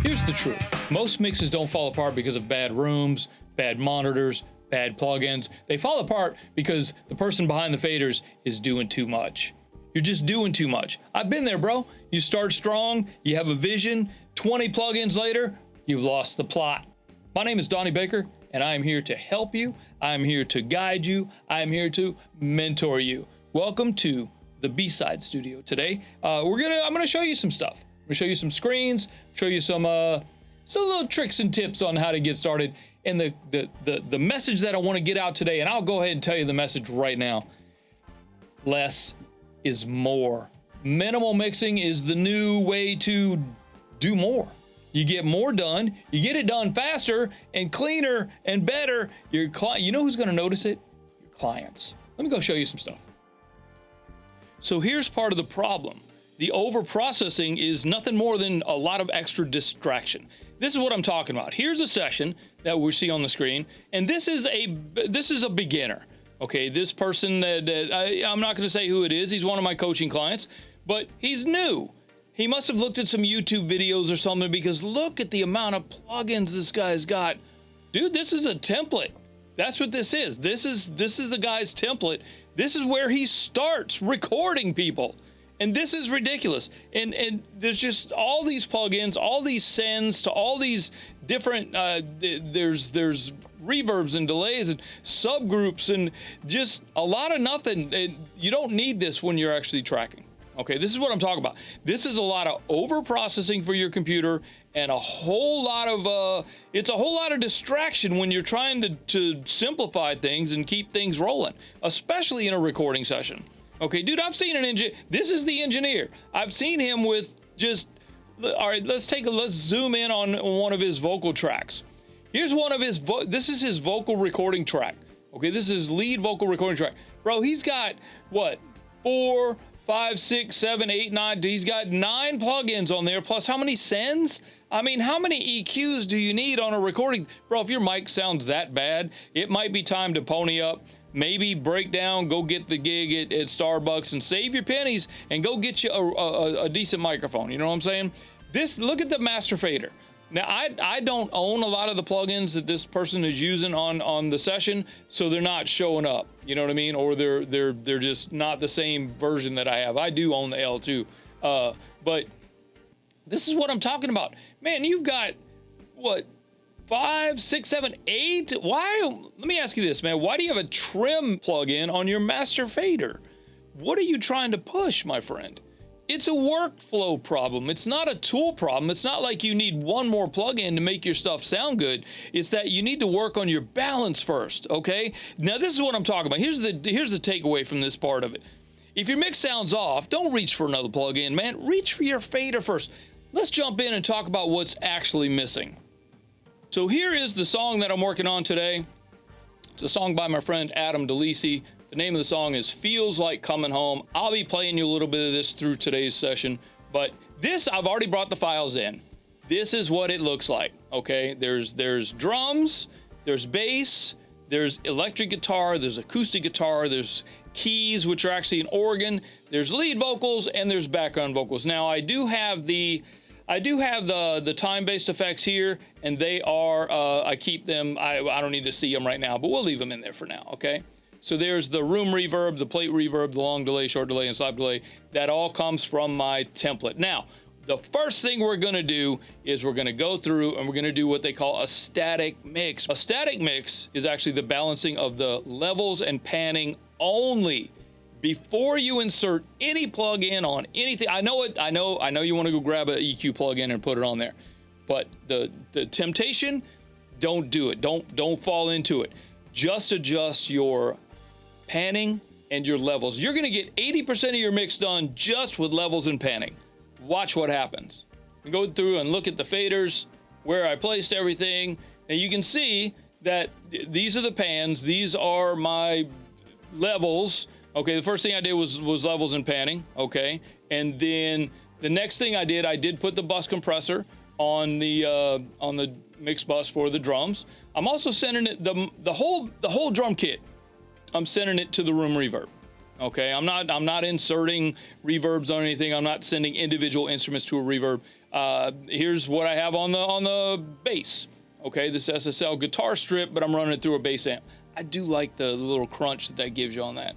Here's the truth. Most mixes don't fall apart because of bad rooms, bad monitors, bad plugins. They fall apart because the person behind the faders is doing too much. You're just doing too much. I've been there, bro. You start strong, you have a vision, 20 plugins later, you've lost the plot. My name is Donnie Baker, and I am here to help you. I am here to guide you. I am here to mentor you. Welcome to the B-Side Studio. Today, I'm gonna show you some stuff. I'm gonna show you some screens, show you some little tricks and tips on how to get started. And the message that I want to get out today, and I'll go ahead and tell you the message right now. Less is more. Minimal mixing is the new way to do more. You get more done, you get it done faster and cleaner and better. Your client, you know who's gonna notice it? Your clients. Let me go show you some stuff. So here's part of the problem. The over-processing is nothing more than a lot of extra distraction. This is what I'm talking about. Here's a session that we see on the screen, and this is a beginner. Okay, this person I'm not going to say who it is. He's one of my coaching clients, but he's new. He must have looked at some YouTube videos or something, because look at the amount of plugins this guy's got. Dude, this is a template. That's what this is. This is the guy's template. This is where he starts recording people. And this is ridiculous. And there's just all these plugins, all these sends to all these different, there's reverbs and delays and subgroups and just a lot of nothing. And you don't need this when you're actually tracking. Okay, this is what I'm talking about. This is a lot of over-processing for your computer and a whole lot of, it's a whole lot of distraction when you're trying to simplify things and keep things rolling, especially in a recording session. Okay, dude, I've seen an engineer. This is the engineer. I've seen him with just, all right, let's zoom in on one of his vocal tracks. Here's one of his, this is his vocal recording track. Okay, this is his lead vocal recording track. Bro, he's got, what, 4, 5, 6, 7, 8, 9, he's got 9 plugins on there, plus how many sends? I mean, how many EQs do you need on a recording? Bro, if your mic sounds that bad, it might be time to pony up. Maybe break down, go get the gig at Starbucks and save your pennies and go get you a decent microphone. You know what I'm saying? Look at the master fader. Now, I don't own a lot of the plugins that this person is using on the session, so they're not showing up. You know what I mean? Or they're just not the same version that I have. I do own the L2, but this is what I'm talking about. Man, you've got what? 5, 6, 7, 8. Why? Let me ask you this, man. Why do you have a trim plugin on your master fader? What are you trying to push, my friend? It's a workflow problem. It's not a tool problem. It's not like you need one more plugin to make your stuff sound good. It's that you need to work on your balance first, okay? Now, this is what I'm talking about. Here's the takeaway from this part of it. If your mix sounds off, don't reach for another plugin, man. Reach for your fader first. Let's jump in and talk about what's actually missing. So here is the song that I'm working on today. It's a song by my friend Adam DeLisi. The name of the song is Feels Like Coming Home. I'll be playing you a little bit of this through today's session, but this, I've already brought the files in. This is what it looks like, okay? There's drums, there's bass, there's electric guitar, there's acoustic guitar, there's keys, which are actually an organ, there's lead vocals, and there's background vocals. Now, I do have the time-based effects here, and they are, I keep them, I don't need to see them right now, but we'll leave them in there for now, okay? So there's the room reverb, the plate reverb, the long delay, short delay, and slap delay. That all comes from my template. Now, the first thing we're gonna do is we're gonna go through and we're gonna do what they call a static mix. A static mix is actually the balancing of the levels and panning only. Before you insert any plug-in on anything, I know you want to go grab an EQ plug-in and put it on there, but the temptation, don't do it. Don't fall into it. Just adjust your panning and your levels. You're going to get 80% of your mix done just with levels and panning. Watch what happens. Go through and look at the faders, where I placed everything, and you can see that these are the pans. These are my levels. Okay, the first thing I did was levels and panning, okay? And then the next thing I did put the bus compressor on the mix bus for the drums. I'm also sending it, the whole drum kit, I'm sending it to the room reverb, Okay, I'm not inserting reverbs on anything. I'm not sending individual instruments to a reverb. Here's what I have on the bass. Okay, this SSL guitar strip, but I'm running it through a bass amp. I do like the little crunch that gives you on that.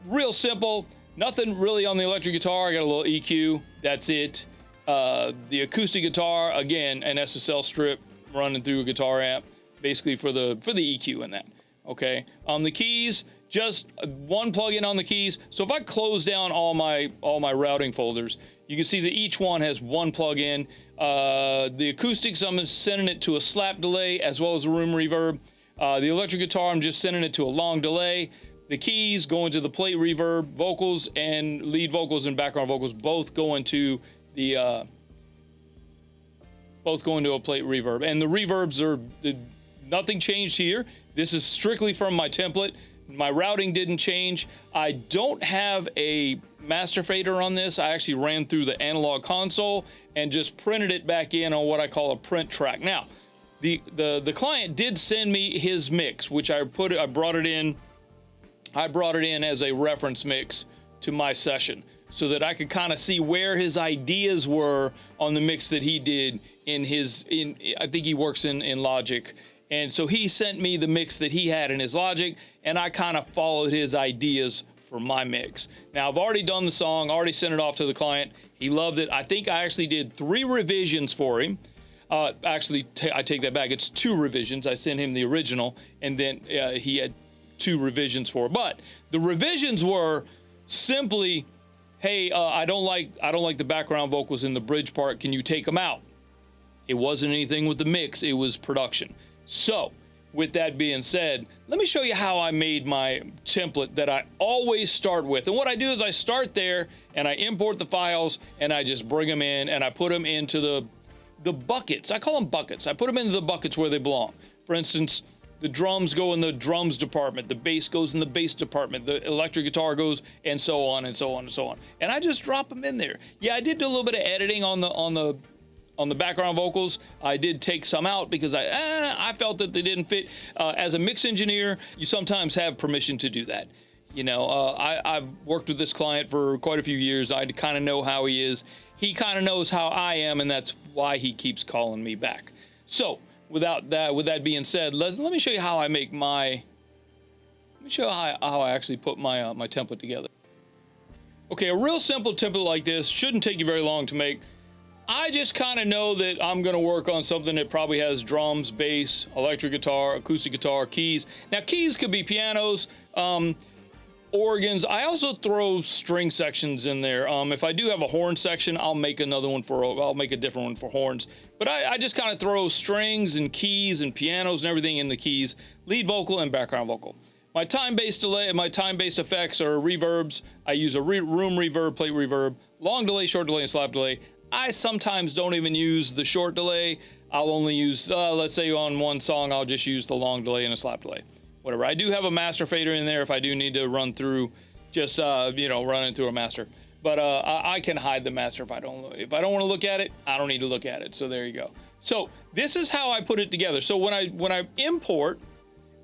Real simple, nothing really on the electric guitar. I got a little EQ, that's it. The acoustic guitar, again, an SSL strip running through a guitar amp, basically for the EQ in that. Okay, the keys, just one plugin on the keys. So if I close down all my routing folders, you can see that each one has one plugin. The acoustics, I'm sending it to a slap delay as well as a room reverb. The electric guitar, I'm just sending it to a long delay. The keys go into the plate reverb. Vocals and lead vocals and background vocals both go into a plate reverb. And the reverbs are nothing changed here. This is strictly from my template. My routing didn't change. I don't have a master fader on this. I actually ran through the analog console and just printed it back in on what I call a print track. Now, the client did send me his mix, which I brought it in as a reference mix to my session so that I could kind of see where his ideas were on the mix that he did I think he works in Logic. And so he sent me the mix that he had in his Logic, and I kind of followed his ideas for my mix. Now, I've already done the song, already sent it off to the client. He loved it. I think I actually did 3 revisions for him. I take that back. It's 2 revisions. I sent him the original, and then he had 2 revisions for it. But the revisions were simply, hey, I don't like the background vocals in the bridge part. Can you take them out? It wasn't anything with the mix. It was production. So, with that being said, let me show you how I made my template that I always start with. And what I do is I start there and I import the files and I just bring them in and I put them into the buckets. I call them buckets. I put them into the buckets where they belong. For instance, the drums go in the drums department, the bass goes in the bass department, the electric guitar goes, and so on and so on and so on. And I just drop them in there. Yeah, I did do a little bit of editing on the background vocals. I did take some out because I felt that they didn't fit. As a mix engineer, you sometimes have permission to do that. You know, I've worked with this client for quite a few years. I kind of know how he is. He kind of knows how I am, and that's why he keeps calling me back. So, with that being said, let me show you how I make my. Let me show you how I actually put my my template together. Okay, a real simple template like this shouldn't take you very long to make. I just kind of know that I'm going to work on something that probably has drums, bass, electric guitar, acoustic guitar, keys. Now, keys could be pianos, organs. I also throw string sections in there. If I do have a horn section, I'll make a different one for horns. But I just kind of throw strings and keys and pianos and everything in the keys, lead vocal and background vocal. My time-based delay, my time-based effects are reverbs. I use a room reverb, plate reverb, long delay, short delay, and slap delay. I sometimes don't even use the short delay. I'll only use, let's say on one song, I'll just use the long delay and a slap delay. Whatever. I do have a master fader in there if I do need to run through, just, running through a master. But I can hide the master if I don't want to look at it. I don't need to look at it. So there you go. So this is how I put it together. So when I import,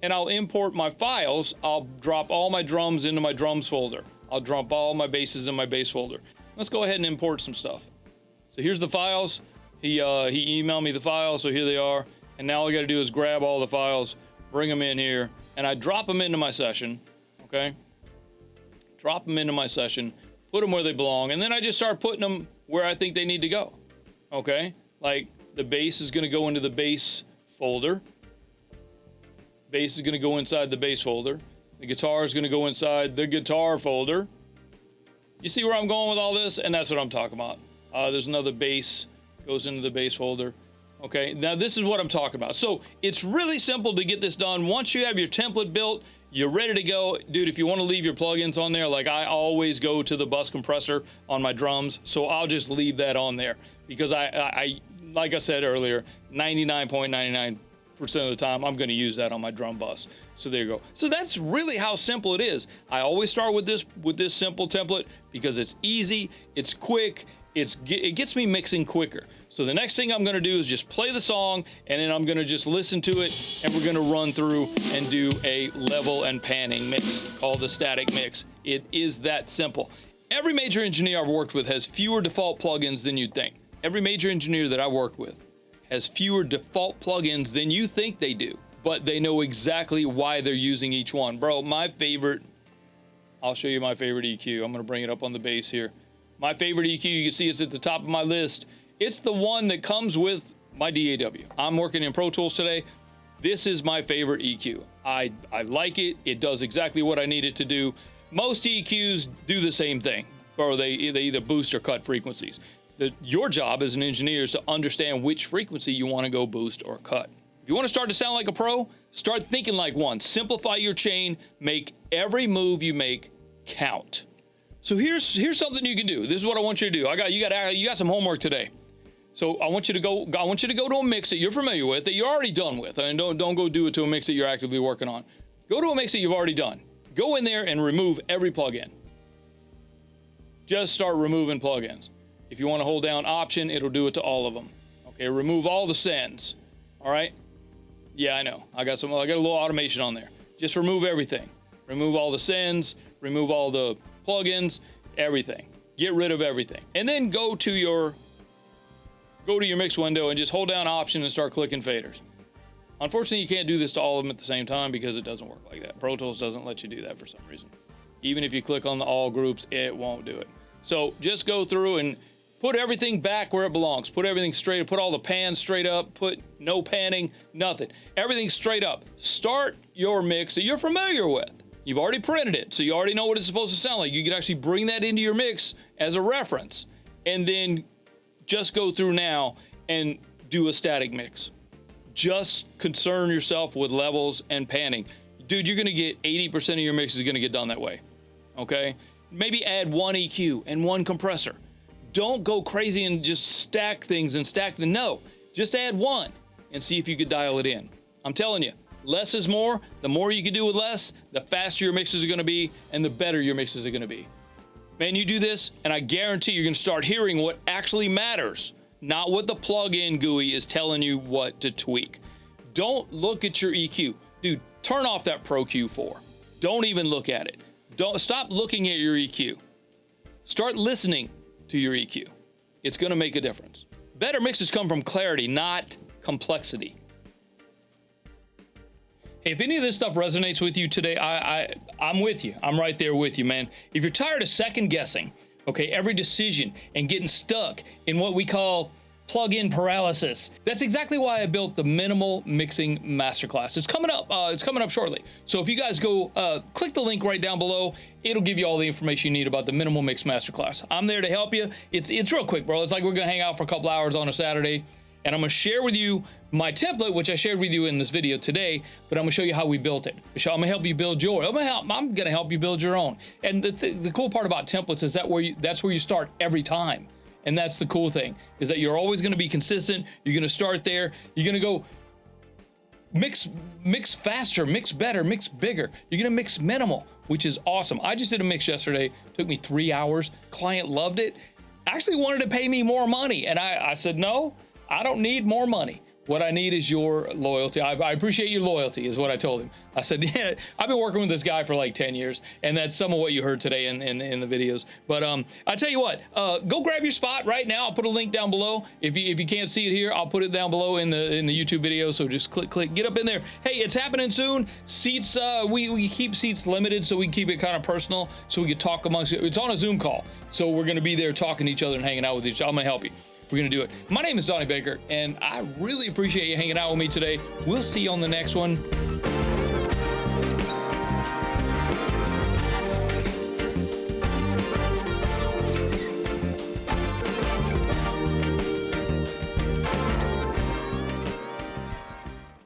and I'll import my files, I'll drop all my drums into my drums folder. I'll drop all my basses in my bass folder. Let's go ahead and import some stuff. So here's the files. He emailed me the files, so here they are. And now all I got to do is grab all the files, bring them in here, and I drop them into my session, okay? Drop them into my session, put them where they belong, and then I just start putting them where I think they need to go, okay? Like the bass is going to go into the bass folder. Bass is going to go inside the bass folder. The guitar is going to go inside the guitar folder. You see where I'm going with all this? And that's what I'm talking about. There's another bass, goes into the bass folder. Okay, now this is what I'm talking about. So it's really simple to get this done. Once you have your template built, you're ready to go. Dude, if you want to leave your plugins on there, like I always go to the bus compressor on my drums, so I'll just leave that on there because I like I said earlier, 99.99% of the time, I'm going to use that on my drum bus. So there you go. So that's really how simple it is. I always start with this simple template because it's easy, it's quick, it gets me mixing quicker. So the next thing I'm going to do is just play the song, and then I'm going to just listen to it, and we're going to run through and do a level and panning mix called the static mix. It is that simple. Every major engineer I've worked with has fewer default plugins than you'd think. Every major engineer that I've worked with has fewer default plugins than you think they do, but they know exactly why they're using each one. Bro, my favorite, I'll show you my favorite EQ. I'm gonna bring it up on the base here. My favorite EQ, you can see it's at the top of my list. It's the one that comes with my DAW. I'm working in Pro Tools today. This is my favorite EQ. I like it. It does exactly what I need it to do. Most EQs do the same thing, or they either boost or cut frequencies. Your job as an engineer is to understand which frequency you want to go boost or cut. If you want to start to sound like a pro, start thinking like one. Simplify your chain. Make every move you make count. So here's something you can do. This is what I want you to do. You got some homework today. So I want you to go to a mix that you're familiar with, that you're already done with, and don't go do it to a mix that you're actively working on. Go to a mix that you've already done. Go in there and remove every plugin. Just start removing plugins. If you want to hold down Option, it'll do it to all of them. Okay, remove all the sends. All right? Yeah, I know. I got a little automation on there. Just remove everything. Remove all the sends, remove all the plugins, everything. Get rid of everything. And then go to your mix window and just hold down Option and start clicking faders. Unfortunately, you can't do this to all of them at the same time because it doesn't work like that. Pro Tools doesn't let you do that for some reason. Even if you click on the all groups, it won't do it. So just go through and put everything back where it belongs. Put everything straight up. Put all the pans straight up. Put no panning, nothing. Everything straight up. Start your mix that you're familiar with. You've already printed it, so you already know what it's supposed to sound like. You can actually bring that into your mix as a reference. And then just go through now and do a static mix. Just concern yourself with levels and panning. Dude, you're gonna get 80% of your mix is gonna get done that way, okay? Maybe add one EQ and one compressor. Don't go crazy and just stack things and stack them. No, just add one and see if you could dial it in. I'm telling you, less is more. The more you can do with less, the faster your mixes are gonna be and the better your mixes are gonna be. Man, you do this and I guarantee you're gonna start hearing what actually matters, not what the plug-in GUI is telling you what to tweak. Don't look at your EQ. Dude, turn off that Pro Q4. Don't even look at it. Stop looking at your EQ. Start listening to your EQ. It's gonna make a difference. Better mixes come from clarity, not complexity. Hey, if any of this stuff resonates with you today, I'm with you. I'm right there with you, man. If you're tired of second guessing, okay, every decision and getting stuck in what we call plug-in paralysis, that's exactly why I built the Minimal Mixing Masterclass. It's coming up shortly. So if you guys go click the link right down below, it'll give you all the information you need about the Minimal Mix Masterclass. I'm there to help you. It's real quick, bro. It's like we're gonna hang out for a couple hours on a Saturday, and I'm gonna share with you my template, which I shared with you in this video today, but I'm gonna show you how we built it. I'm gonna help you build yours. I'm gonna help you build your own. And the cool part about templates is that's where you start every time. And that's the cool thing, is that you're always gonna be consistent. You're gonna start there. You're gonna go mix faster, mix better, mix bigger. You're gonna mix minimal, which is awesome. I just did a mix yesterday. Took me 3 hours. Client loved it. Actually wanted to pay me more money. And I said, no, I don't need more money. What I need is your loyalty. I appreciate your loyalty is what I told him. I said, yeah, I've been working with this guy for like 10 years, and that's some of what you heard today in the videos. But I tell you what, go grab your spot right now. I'll put a link down below. If you can't see it here, I'll put it down below in the YouTube video. So just click, get up in there. Hey, it's happening soon. Seats, we keep seats limited so we can keep it kind of personal, so we can talk amongst it. It's on a Zoom call, so we're gonna be there talking to each other and hanging out with each other. I'm gonna help you. We're gonna do it. My name is Donnie Baker, and I really appreciate you hanging out with me today. We'll see you on the next one.